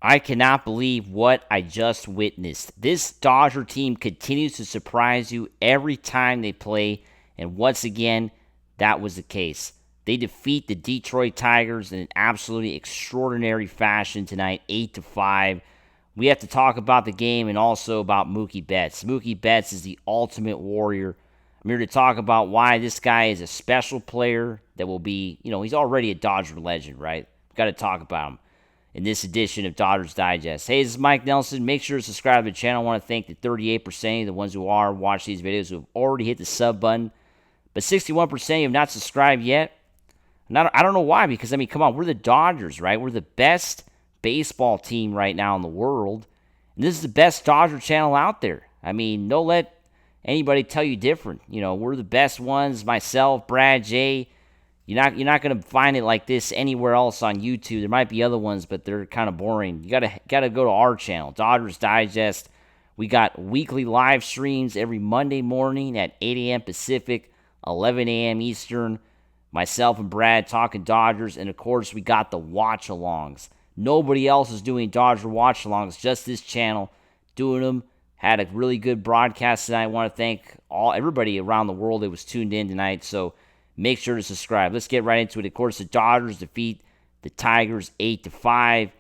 I cannot believe what I just witnessed. This Dodger team continues to surprise you every time they play, and once again, that was the case. They defeat the Detroit Tigers in an absolutely extraordinary fashion tonight, 8-5. We have to talk about the game and also about Mookie Betts. Mookie Betts is the ultimate warrior. I'm here to talk about why this guy is a special player that will be, he's already a Dodger legend, right? We've got to talk about him in this edition of Dodgers Digest. Hey, this is Mike Nelson. Make sure to subscribe to the channel. I want to thank the 38% of the ones who are watch these videos who have already hit the sub button, but 61% who have not subscribed yet. I don't know why, because, come on, we're the Dodgers, right? We're the best baseball team right now in the world, and this is the best Dodger channel out there. Don't let anybody tell you different. We're the best ones. Myself, Brad, Jay. You're not going to find it like this anywhere else on YouTube. There might be other ones, but they're kind of boring. You gotta go to our channel, Dodgers Digest. We got weekly live streams every Monday morning at 8 a.m. Pacific, 11 a.m. Eastern. Myself and Brad talking Dodgers, and of course we got the watch-alongs. Nobody else is doing Dodger watch-alongs, just this channel doing them. Had a really good broadcast tonight. I want to thank everybody around the world that was tuned in tonight. So make sure to subscribe. Let's get right into it. Of course, the Dodgers defeat the Tigers 8-5.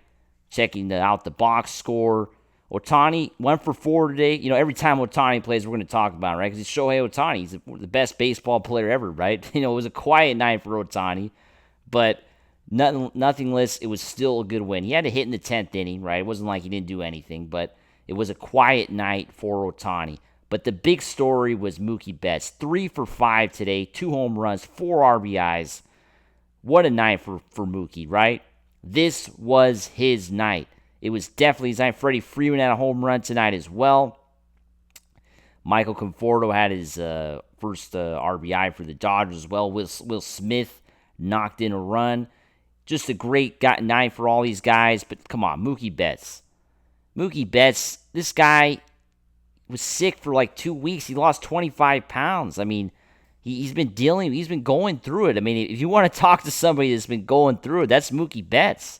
Checking out the box score. Ohtani went for 4 today. Every time Ohtani plays, we're going to talk about it, right? Because he's Shohei Ohtani. He's the best baseball player ever, right? It was a quiet night for Ohtani, but nothing less. It was still a good win. He had a hit in the 10th inning, right? It wasn't like he didn't do anything, but it was a quiet night for Ohtani. But the big story was Mookie Betts. 3 for 5 today, 2 home runs, 4 RBIs. What a night for Mookie, right? This was his night. It was definitely his night. Freddie Freeman had a home run tonight as well. Michael Conforto had his first RBI for the Dodgers as well. Will Smith knocked in a run. Just a great night for all these guys. But come on, Mookie Betts. Mookie Betts, this guy was sick for like 2 weeks. He lost 25 pounds. He's been going through it. If you want to talk to somebody that's been going through it, that's Mookie Betts.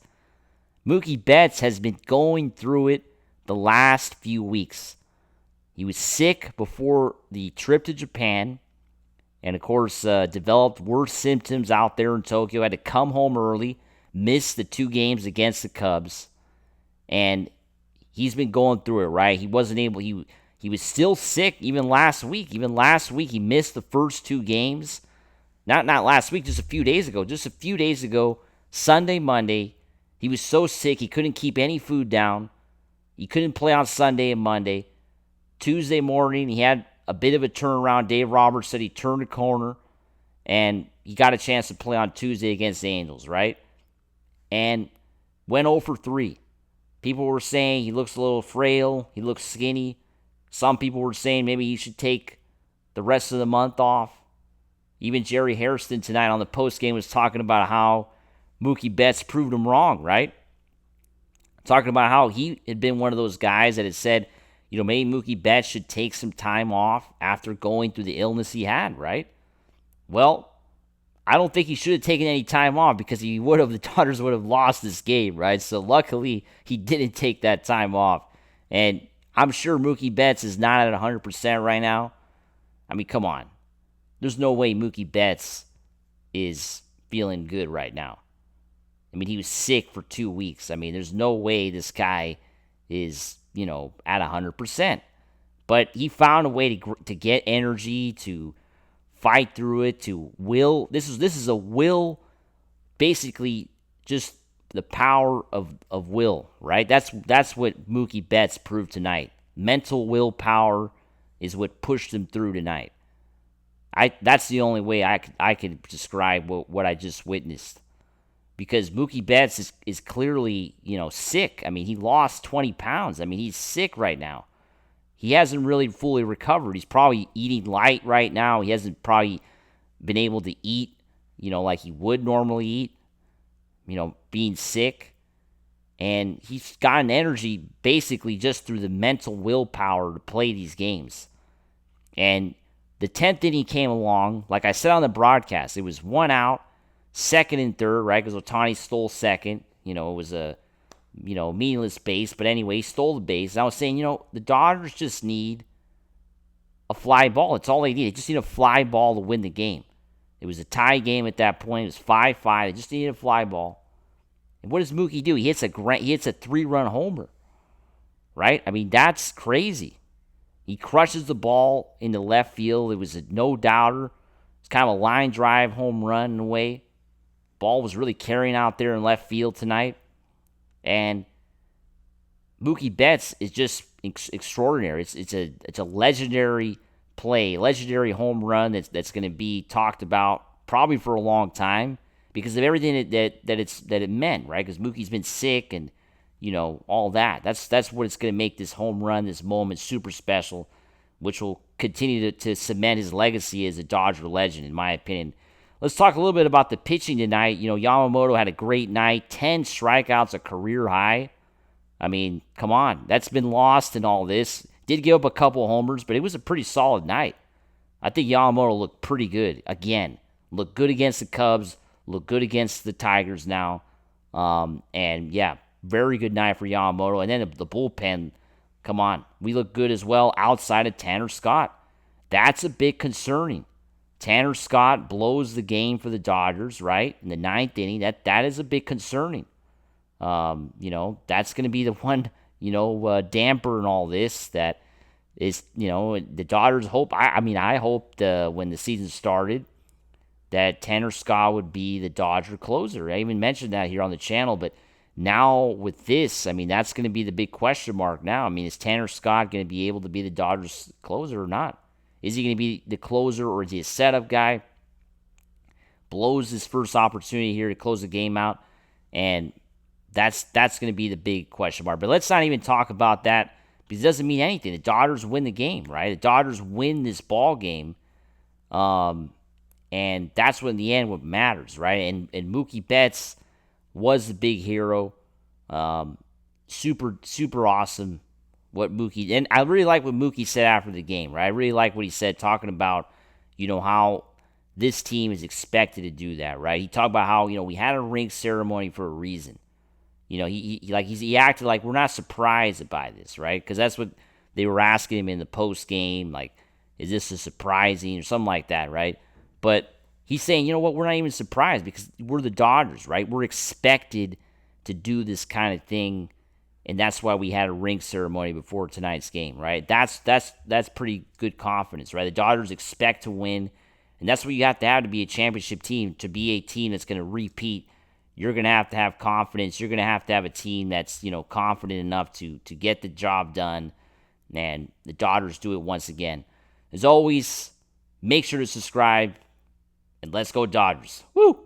Mookie Betts has been going through it the last few weeks. He was sick before the trip to Japan, and of course developed worse symptoms out there in Tokyo. Had to come home early, missed the 2 games against the Cubs, and he's been going through it, right? He wasn't able. He was still sick even last week. Even last week, he missed the first 2 games. Not last week, just a few days ago. Just a few days ago, Sunday, Monday. He was so sick, he couldn't keep any food down. He couldn't play on Sunday and Monday. Tuesday morning, he had a bit of a turnaround. Dave Roberts said he turned a corner, and he got a chance to play on Tuesday against the Angels, right? And went 0 for 3. People were saying he looks a little frail, he looks skinny. Some people were saying maybe he should take the rest of the month off. Even Jerry Hairston tonight on the postgame was talking about how Mookie Betts proved him wrong, right? Talking about how he had been one of those guys that had said, maybe Mookie Betts should take some time off after going through the illness he had, right? Well, I don't think he should have taken any time off, because the Dodgers would have lost this game, right? So luckily, he didn't take that time off. And I'm sure Mookie Betts is not at 100% right now. Come on. There's no way Mookie Betts is feeling good right now. He was sick for 2 weeks. There's no way this guy is, at 100%. But he found a way to get energy, to fight through it, to will. This is a will, basically just the power of will, right? That's what Mookie Betts proved tonight. Mental willpower is what pushed him through tonight. That's the only way I could describe what I just witnessed. Because Mookie Betts is clearly, sick. He lost 20 pounds. He's sick right now. He hasn't really fully recovered. He's probably eating light right now. He hasn't probably been able to eat, like he would normally eat, being sick. And he's gotten energy basically just through the mental willpower to play these games. And the 10th inning came along. Like I said on the broadcast, it was 1 out. Second and third, right? Because Ohtani stole second. It was a meaningless base. But anyway, he stole the base. And I was saying, the Dodgers just need a fly ball. That's all they need. They just need a fly ball to win the game. It was a tie game at that point. It was 5-5. They just needed a fly ball. And what does Mookie do? He hits a 3-run homer, right? I mean, that's crazy. He crushes the ball into left field. It was a no-doubter. It's kind of a line drive home run in a way. Ball was really carrying out there in left field tonight. And Mookie Betts is just extraordinary. It's a legendary play, legendary home run that's going to be talked about probably for a long time because of everything that it meant, right? Because Mookie's been sick and all that. That's what it's going to make this home run, this moment, super special, which will continue to cement his legacy as a Dodger legend, in my opinion. Let's talk a little bit about the pitching tonight. Yamamoto had a great night, 10 strikeouts, a career high. I mean, come on. That's been lost in all this. Did give up a couple homers, but it was a pretty solid night. I think Yamamoto looked pretty good again. Looked good against the Cubs. Looked good against the Tigers now. And, yeah, very good night for Yamamoto. And then the bullpen, come on. We look good as well outside of Tanner Scott. That's a bit concerning. Tanner Scott blows the game for the Dodgers, right, in the ninth inning. That is a bit concerning. That's going to be the one, damper in all this that is, the Dodgers hope. I hoped when the season started that Tanner Scott would be the Dodger closer. I even mentioned that here on the channel, but now with this, that's going to be the big question mark now. Is Tanner Scott going to be able to be the Dodgers closer or not? Is he going to be the closer or is he a setup guy? Blows his first opportunity here to close the game out, and that's going to be the big question mark. But let's not even talk about that because it doesn't mean anything. The Dodgers win the game, right? The Dodgers win this ball game, and that's what in the end what matters, right? And Mookie Betts was the big hero. Super, super awesome what Mookie, and I really like what Mookie said after the game, right? I really like what he said talking about, how this team is expected to do that, right? He talked about how, we had a ring ceremony for a reason. He acted like we're not surprised by this, right? Because that's what they were asking him in the post game, like, is this a surprising or something like that, right? But he's saying, you know what, we're not even surprised because we're the Dodgers, right? We're expected to do this kind of thing, and that's why we had a ring ceremony before tonight's game, right? That's pretty good confidence, right? The Dodgers expect to win, and that's what you have to be a championship team, to be a team that's going to repeat. You're going to have confidence. You're going to have a team that's, confident enough to get the job done. And the Dodgers do it once again. As always, make sure to subscribe. And let's go Dodgers. Woo!